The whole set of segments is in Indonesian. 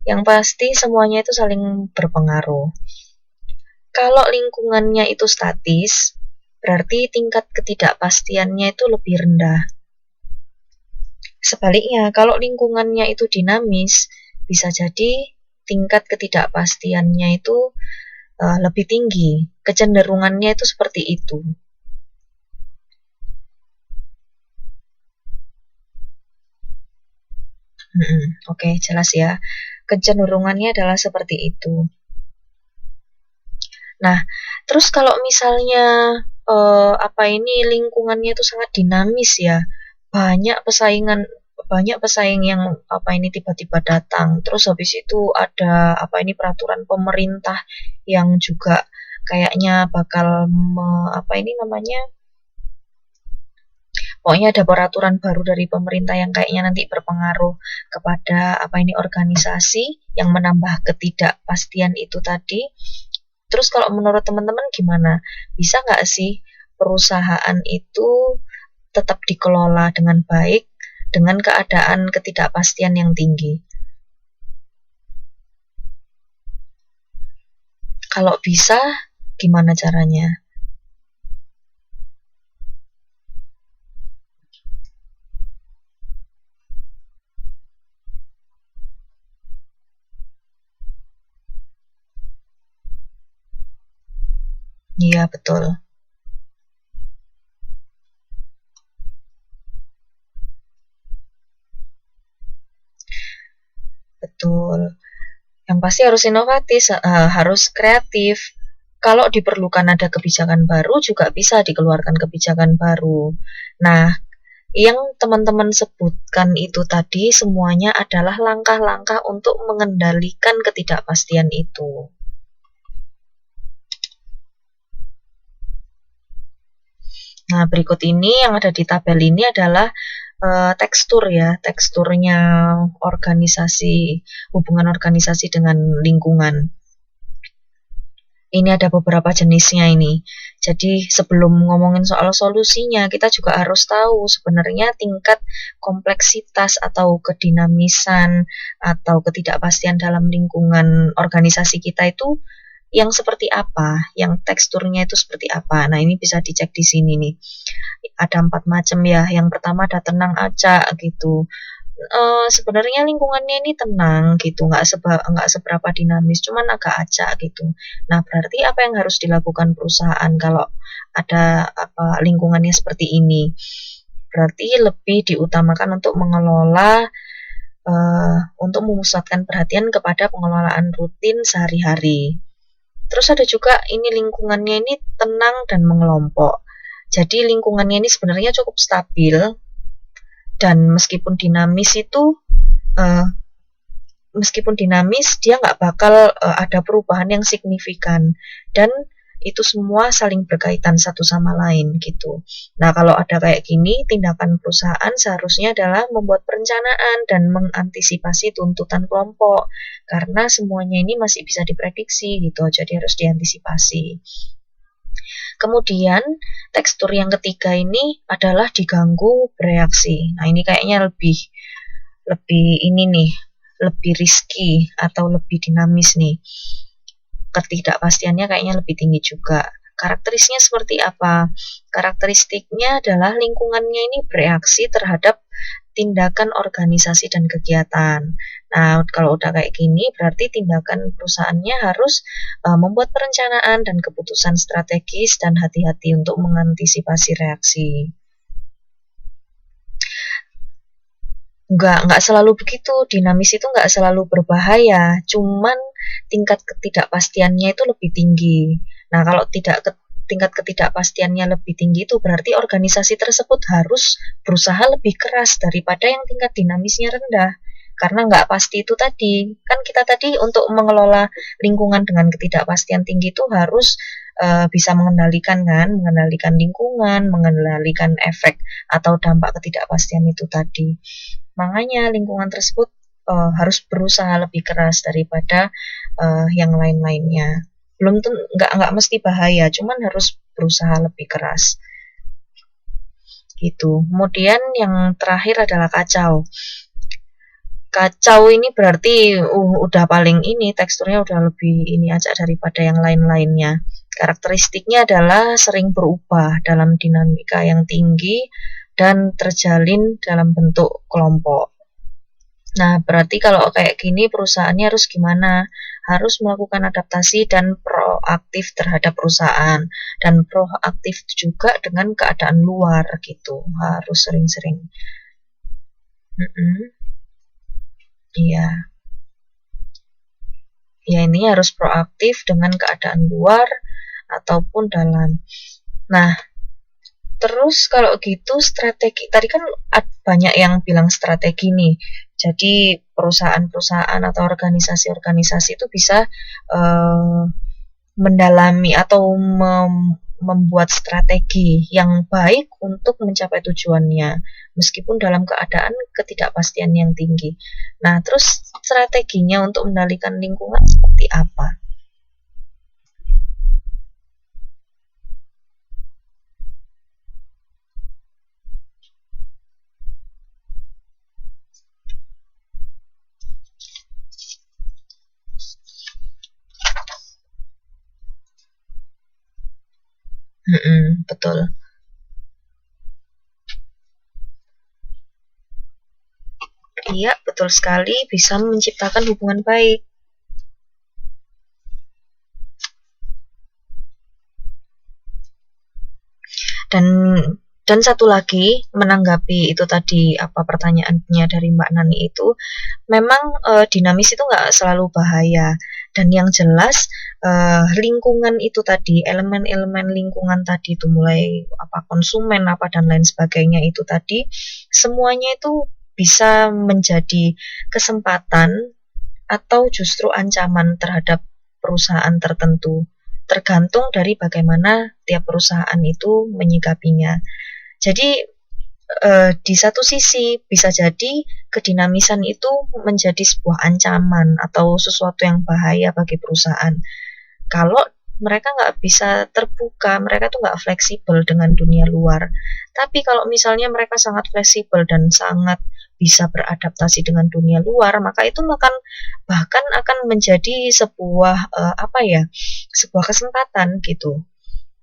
Yang pasti semuanya itu saling berpengaruh. Kalau lingkungannya itu statis, berarti tingkat ketidakpastiannya itu lebih rendah. Sebaliknya, kalau lingkungannya itu dinamis, bisa jadi tingkat ketidakpastiannya itu lebih tinggi. Kecenderungannya itu seperti itu. Oke, jelas ya. Kecenderungannya adalah seperti itu. Nah, terus kalau misalnya lingkungannya itu sangat dinamis ya, banyak pesaing yang tiba-tiba datang. Terus habis itu ada peraturan pemerintah yang juga kayaknya bakal pokoknya ada peraturan baru dari pemerintah yang kayaknya nanti berpengaruh kepada organisasi yang menambah ketidakpastian itu tadi. Terus kalau menurut teman-teman gimana? Bisa nggak sih perusahaan itu tetap dikelola dengan baik dengan keadaan ketidakpastian yang tinggi? Kalau bisa, gimana caranya? Iya, betul. Betul. Yang pasti harus inovatif, harus kreatif. Kalau diperlukan ada kebijakan baru, juga bisa dikeluarkan kebijakan baru. Nah, yang teman-teman sebutkan itu tadi semuanya adalah langkah-langkah untuk mengendalikan ketidakpastian itu. Nah, berikut ini yang ada di tabel ini adalah teksturnya hubungan organisasi dengan lingkungan. Ini ada beberapa jenisnya ini. Jadi sebelum ngomongin soal solusinya, kita juga harus tahu sebenarnya tingkat kompleksitas atau kedinamisan atau ketidakpastian dalam lingkungan organisasi kita itu yang seperti apa, yang teksturnya itu seperti apa. Nah, ini bisa dicek di sini nih. Ada 4 macam ya. Yang pertama ada tenang acak gitu. Sebenarnya lingkungannya ini tenang gitu, nggak seberapa dinamis, cuman agak acak gitu. Nah, berarti apa yang harus dilakukan perusahaan kalau ada lingkungannya seperti ini? Berarti lebih diutamakan untuk mengelola untuk memusatkan perhatian kepada pengelolaan rutin sehari-hari. Terus ada juga ini lingkungannya ini tenang dan mengelompok. Jadi lingkungannya ini sebenarnya cukup stabil dan meskipun dinamis dia nggak bakal ada perubahan yang signifikan dan itu semua saling berkaitan satu sama lain gitu. Nah, kalau ada kayak gini, tindakan perusahaan seharusnya adalah membuat perencanaan dan mengantisipasi tuntutan kelompok karena semuanya ini masih bisa diprediksi gitu, jadi harus diantisipasi. Kemudian tekstur yang ketiga ini adalah diganggu bereaksi. Nah, ini kayaknya lebih risky atau lebih dinamis nih. Ketidakpastiannya kayaknya lebih tinggi juga. Karakteristiknya seperti apa? Karakteristiknya adalah lingkungannya ini bereaksi terhadap tindakan organisasi dan kegiatan. Nah, kalau udah kayak gini, berarti tindakan perusahaannya harus membuat perencanaan dan keputusan strategis dan hati-hati untuk mengantisipasi reaksi. Nggak selalu begitu, dinamis itu nggak selalu berbahaya, cuman tingkat ketidakpastiannya itu lebih tinggi. Nah, kalau tingkat ketidakpastiannya lebih tinggi itu berarti organisasi tersebut harus berusaha lebih keras daripada yang tingkat dinamisnya rendah. Karena nggak pasti itu tadi. Kan kita tadi untuk mengelola lingkungan dengan ketidakpastian tinggi itu harus bisa mengendalikan lingkungan, mengendalikan efek atau dampak ketidakpastian itu tadi. Makanya lingkungan tersebut harus berusaha lebih keras daripada yang lain-lainnya. Belum tentu nggak mesti bahaya, cuman harus berusaha lebih keras. Gitu. Kemudian yang terakhir adalah kacau. Kacau ini berarti udah paling ini teksturnya udah lebih ini aja daripada yang lain-lainnya. Karakteristiknya adalah sering berubah dalam dinamika yang tinggi dan terjalin dalam bentuk kelompok. Nah, berarti kalau kayak gini perusahaannya harus gimana? Harus melakukan adaptasi dan proaktif terhadap perusahaan. Dan proaktif juga dengan keadaan luar gitu. Harus sering-sering. Iya. Ya, ini harus proaktif dengan keadaan luar ataupun dalam. Nah, terus kalau gitu strategi, tadi kan banyak yang bilang strategi nih. Jadi perusahaan-perusahaan atau organisasi-organisasi itu bisa mendalami atau membuat strategi yang baik untuk mencapai tujuannya, meskipun dalam keadaan ketidakpastian yang tinggi. Nah, terus strateginya untuk mengendalikan lingkungan seperti apa? Betul. Iya, betul sekali, bisa menciptakan hubungan baik. Dan satu lagi, menanggapi itu tadi apa pertanyaannya dari Mbak Nani itu, memang dinamis itu nggak selalu bahaya. Dan yang jelas lingkungan itu tadi, elemen-elemen lingkungan tadi itu mulai apa konsumen apa dan lain sebagainya itu tadi, semuanya itu bisa menjadi kesempatan atau justru ancaman terhadap perusahaan tertentu. Tergantung dari bagaimana tiap perusahaan itu menyikapinya. Jadi di satu sisi bisa jadi kedinamisan itu menjadi sebuah ancaman atau sesuatu yang bahaya bagi perusahaan. Kalau mereka nggak bisa terbuka, mereka tuh nggak fleksibel dengan dunia luar. Tapi kalau misalnya mereka sangat fleksibel dan sangat bisa beradaptasi dengan dunia luar, maka itu bahkan akan menjadi sebuah sebuah kesempatan gitu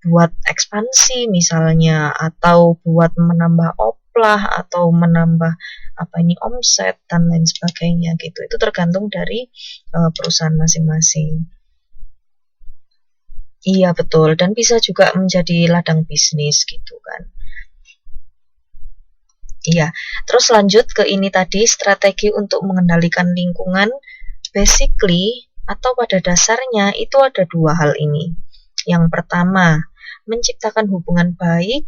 buat ekspansi misalnya, atau buat menambah oplah atau menambah omset dan lain sebagainya gitu. Itu tergantung dari perusahaan masing-masing. Iya betul, dan bisa juga menjadi ladang bisnis gitu kan. Iya, terus lanjut ke ini tadi, strategi untuk mengendalikan lingkungan. Basically atau pada dasarnya itu ada dua hal ini. Yang pertama, menciptakan hubungan baik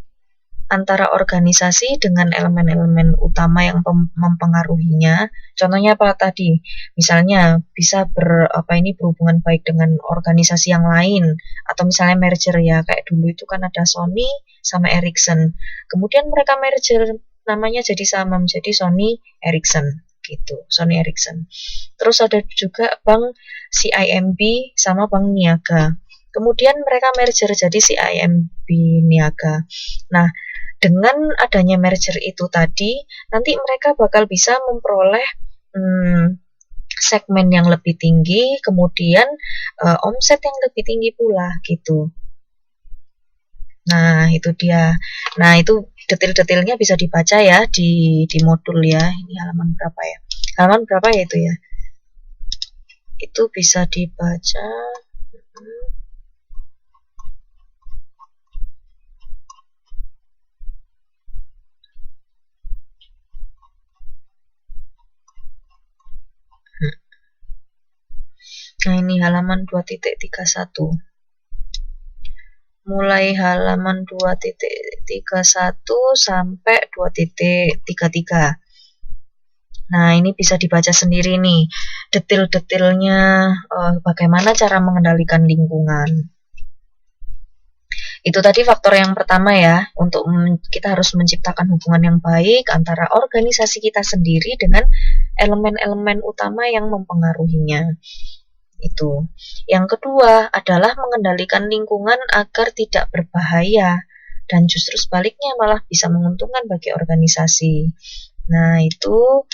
antara organisasi dengan elemen-elemen utama yang mempengaruhinya. Contohnya apa tadi? Misalnya bisa berhubungan baik dengan organisasi yang lain, atau misalnya merger ya, kayak dulu itu kan ada Sony sama Ericsson. Kemudian mereka merger, namanya jadi sama, menjadi Sony Ericsson gitu, Sony Ericsson. Terus ada juga Bank CIMB sama Bank Niaga. Kemudian mereka merger jadi CIMB Niaga. Nah, dengan adanya merger itu tadi, nanti mereka bakal bisa memperoleh segmen yang lebih tinggi, kemudian omset yang lebih tinggi pula gitu. Nah, itu dia. Nah, itu detail-detailnya bisa dibaca ya di modul ya. Ini halaman berapa ya? Halaman berapa ya itu ya? Itu bisa dibaca. Nah, ini halaman 2.31. Mulai halaman 2.31 sampai 2.33. Nah, ini bisa dibaca sendiri nih, detail-detailnya bagaimana cara mengendalikan lingkungan. Itu tadi faktor yang pertama ya, untuk kita harus menciptakan hubungan yang baik antara organisasi kita sendiri dengan elemen-elemen utama yang mempengaruhinya. Itu. Yang kedua adalah mengendalikan lingkungan agar tidak berbahaya dan justru sebaliknya malah bisa menguntungkan bagi organisasi. Nah, itu